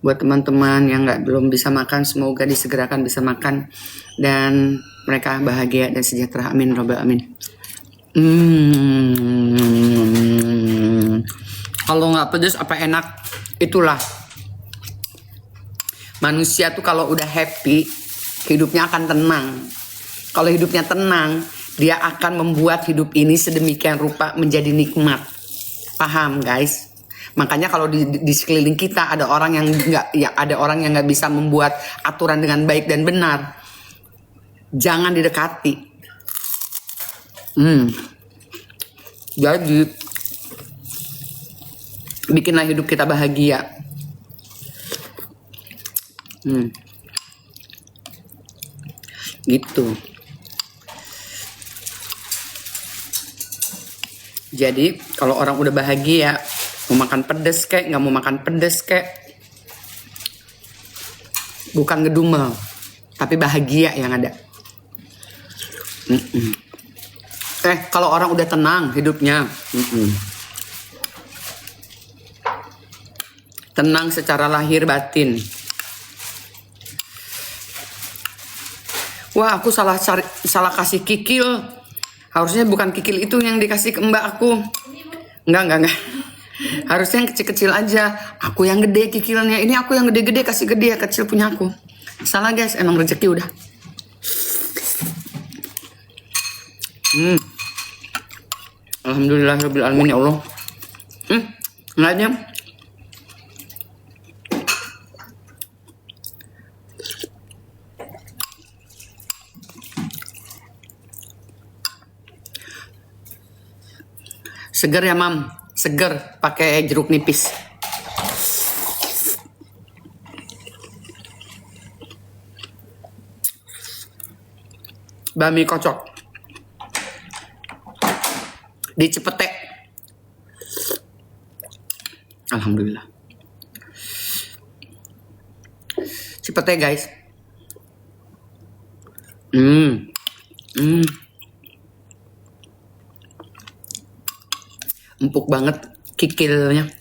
Buat teman-teman yang belum bisa makan, semoga disegerakan bisa makan dan mereka bahagia dan sejahtera. Amin robbal amin. Kalau nggak pedes apa enak? Itulah manusia tuh kalau udah happy, hidupnya akan tenang. Kalau hidupnya tenang, dia akan membuat hidup ini sedemikian rupa menjadi nikmat. Paham guys? Makanya kalau di sekeliling kita ada orang yang nggak bisa membuat aturan dengan baik dan benar, jangan didekati. Jadi bikinlah hidup kita bahagia. Gitu. Jadi kalau orang udah bahagia, mau makan pedes kek, nggak mau makan pedes kek, bukan ngedumel, tapi bahagia yang ada. Kalau orang udah tenang hidupnya, tenang secara lahir batin. Wah, aku salah kasih kikil. Harusnya bukan kikil itu yang dikasih ke mbak aku. Enggak. Harusnya yang kecil-kecil aja. Aku yang gede kikilnya. Ini aku yang gede-gede, kasih gede, ya kecil punya aku. Salah guys, emang rezeki udah. Alhamdulillah rabbil alamin ya Allah. Enggaknya. Seger ya mam, seger pakai jeruk nipis. Bami kocok di Cipete. Alhamdulillah. Cipete guys. Empuk banget kikilnya.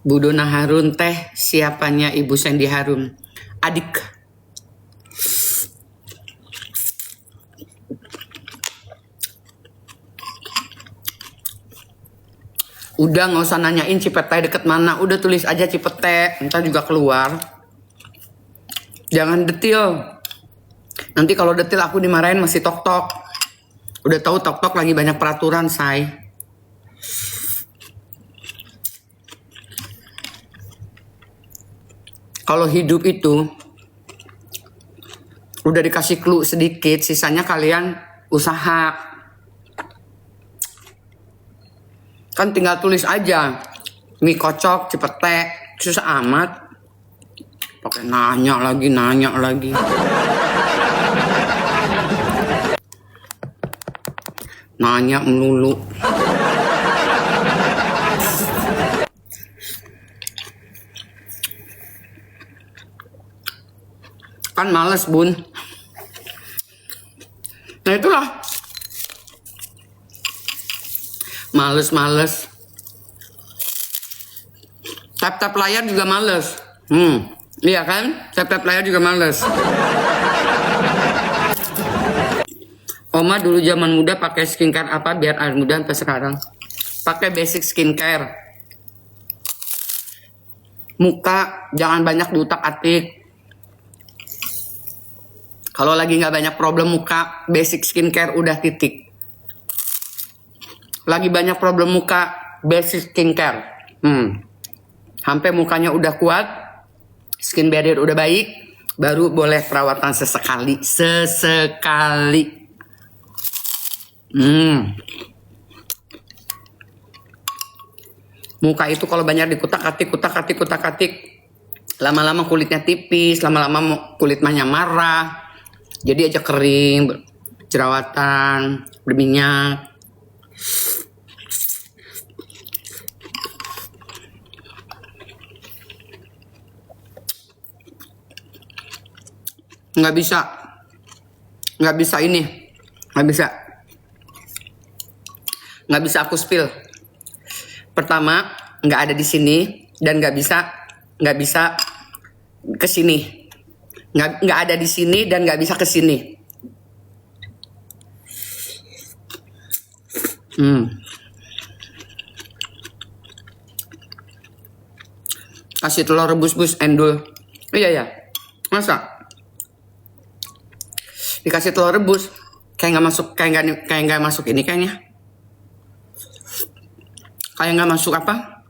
Bu Dona Harun teh, siapanya Ibu Sandy Harun? Adik. Udah nggak usah nanyain Cipete deket mana, udah tulis aja Cipete, ntar juga keluar. Jangan detil. Nanti kalau detil aku dimarahin masih tok-tok. Udah tahu tok-tok lagi banyak peraturan, say. Kalau hidup itu udah dikasih clue sedikit, sisanya kalian usaha. Kan tinggal tulis aja mie kocok Cipete, susah amat. Pakai nanya lagi. Nanya melulu. Kan males bun. Nah itulah. Males. Tap-tap layar juga males. Iya kan? Tap-tap layar juga males. Oma dulu zaman muda pakai skincare apa biar awet muda sampai sekarang? Pakai basic skincare. Muka jangan banyak diutak-atik. Kalau lagi nggak banyak problem muka, basic skincare udah titik. Lagi banyak problem muka, basic skincare. Sampai mukanya udah kuat, skin barrier udah baik, baru boleh perawatan sesekali. Muka itu kalau banyak dikutak-atik, lama-lama kulitnya tipis, lama-lama kulit mahnya marah, jadi aja kering, jerawatan, berminyak. Nggak bisa aku spill. Pertama, nggak ada di sini dan nggak bisa ke sini. Nggak ada di sini dan nggak bisa ke sini. Kasih telur rebus bus endul. Iya ya. Masa? Dikasih telur rebus kayak nggak masuk ini kayaknya. Kayak nggak masuk apa?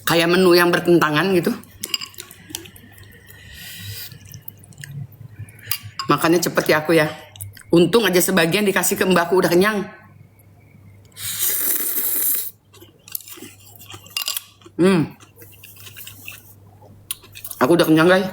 Kayak menu yang bertentangan gitu. Makannya cepet ya aku ya. Untung aja sebagian dikasih ke mbakku udah kenyang. Aku udah kenyang guys.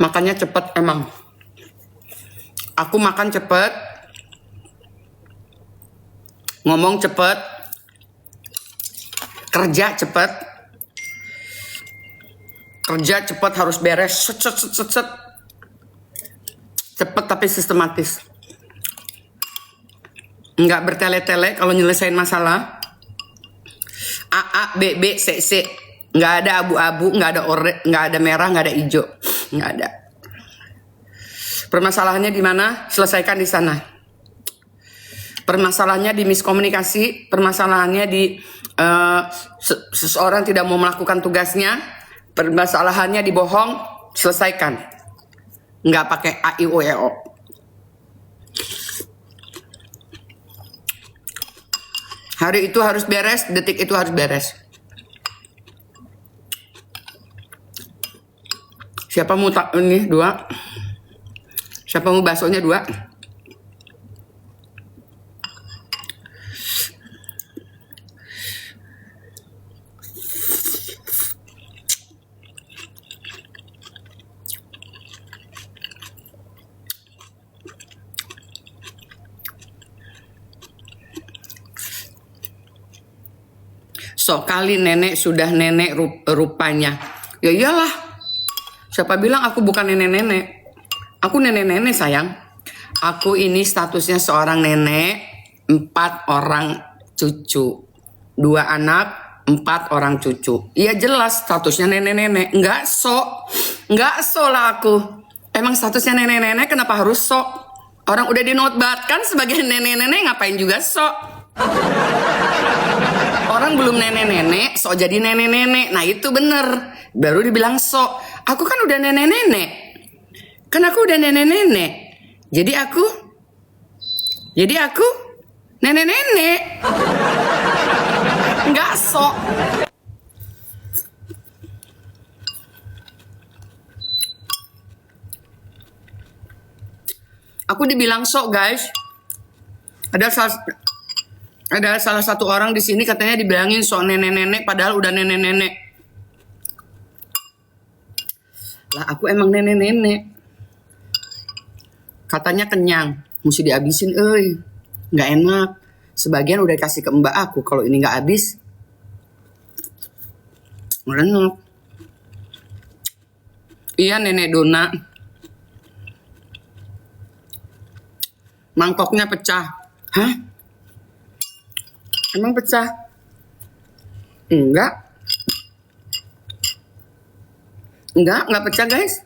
Makannya cepet emang. Aku makan cepet, ngomong cepet, kerja cepet, harus beres, set. Cepet tapi sistematis. Nggak bertele-tele kalau nyelesain masalah. A, B, C, C. Nggak ada abu-abu, nggak ada nggak ada merah, nggak ada hijau. Nggak ada. Permasalahannya di mana? Selesaikan di sana. Permasalahannya di miskomunikasi, permasalahannya di seseorang tidak mau melakukan tugasnya, permasalahannya di bohong, selesaikan. Nggak pakai A, I, U, E, O. Hari itu harus beres, detik itu harus beres. Siapa mau ini 2? Siapa mau baksonya 2? So kali nenek sudah nenek rupanya. Ya iyalah. Siapa bilang aku bukan nenek-nenek? Aku nenek-nenek sayang. Aku ini statusnya seorang nenek, 4 orang cucu. 2 anak, 4 orang cucu. Iya jelas statusnya nenek-nenek. Enggak so lah aku. Emang statusnya nenek-nenek kenapa harus so? Orang udah dinobatkan sebagai nenek-nenek ngapain juga so? Orang belum nenek-nenek, so jadi nenek-nenek. Nah itu bener. Baru dibilang so. Aku kan udah nenek-nenek. Kan aku udah nenek-nenek. Jadi aku nenek-nenek. Enggak sok. Aku dibilang sok, guys. Ada salah satu orang di sini katanya dibilangin sok nenek-nenek padahal udah nenek-nenek. Lah aku emang nenek-nenek. Katanya kenyang, mesti dihabisin, nggak enak. Sebagian udah kasih ke mbak aku, kalau ini nggak habis, nggak enak. Iya nenek Dona, mangkoknya pecah. Hah? Emang pecah? Enggak pecah guys.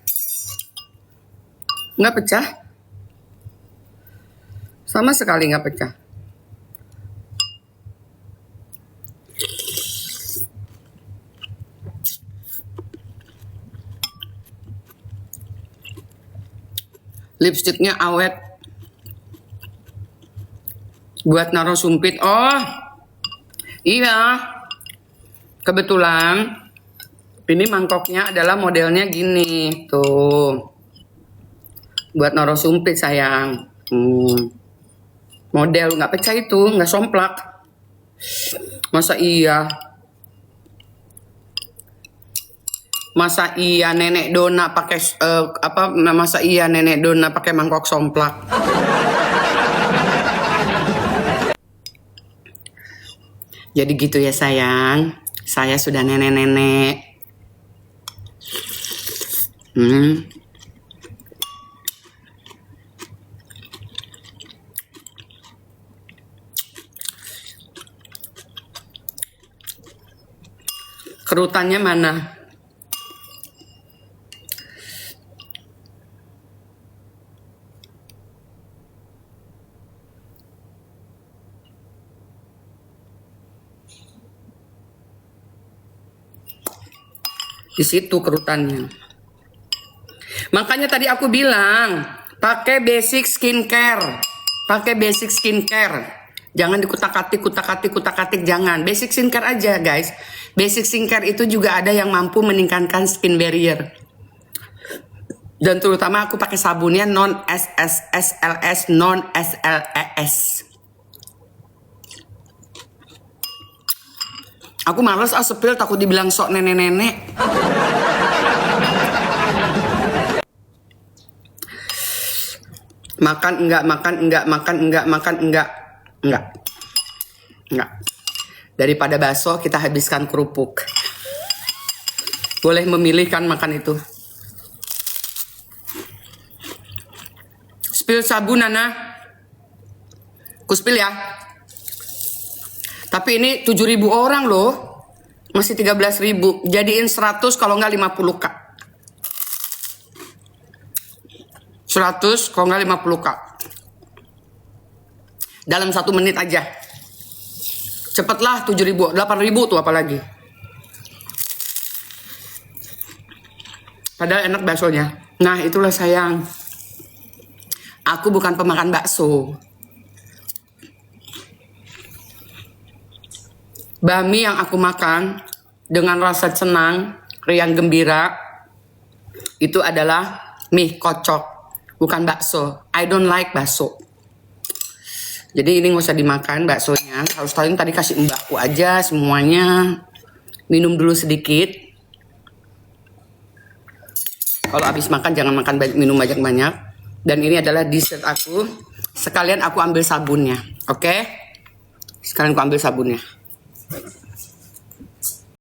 Enggak pecah. Sama sekali nggak pecah. Lipstiknya awet. Buat naruh sumpit. Oh, iya. Kebetulan ini mangkoknya adalah modelnya gini. Tuh. Buat naruh sumpit sayang. Model nggak pecah itu, nggak somplak. Masa iya nenek Dona pakai masa iya nenek Dona pakai mangkok somplak. Jadi gitu ya sayang. Saya sudah nenek-nenek. Kerutannya mana? Di situ kerutannya. Makanya tadi aku bilang, pakai basic skincare. Pakai basic skincare. Jangan dikutak-atik, kutak-atik, jangan. Basic skincare aja, guys. Basic skincare itu juga ada yang mampu meningkatkan skin barrier. Dan terutama aku pakai sabunnya non SLS, non SLES. Aku males sepil, takut dibilang sok nenek-nenek. Makan enggak. Daripada bakso kita habiskan kerupuk. Boleh memilih kan makan itu. Spill sabun Nana. Ku spill ya. Tapi ini 7.000 orang loh. Masih 13.000. Jadiin 100 kalau nggak 50 kak. 100 kalau nggak 50 kak. Dalam 1 menit aja. Cepetlah 7.000. 8.000 tuh apalagi. Padahal enak baksonya. Nah itulah sayang. Aku bukan pemakan bakso. Bami yang aku makan dengan rasa senang, riang gembira, itu adalah mie kocok, bukan bakso. I don't like bakso. Jadi ini nggak usah dimakan baksonya. Harus tahu tadi kasih mbakku aja semuanya. Minum dulu sedikit. Kalau habis makan jangan makan banyak, minum banyak-banyak. Dan ini adalah dessert aku. Sekalian aku ambil sabunnya, oke? Sekalian aku ambil sabunnya.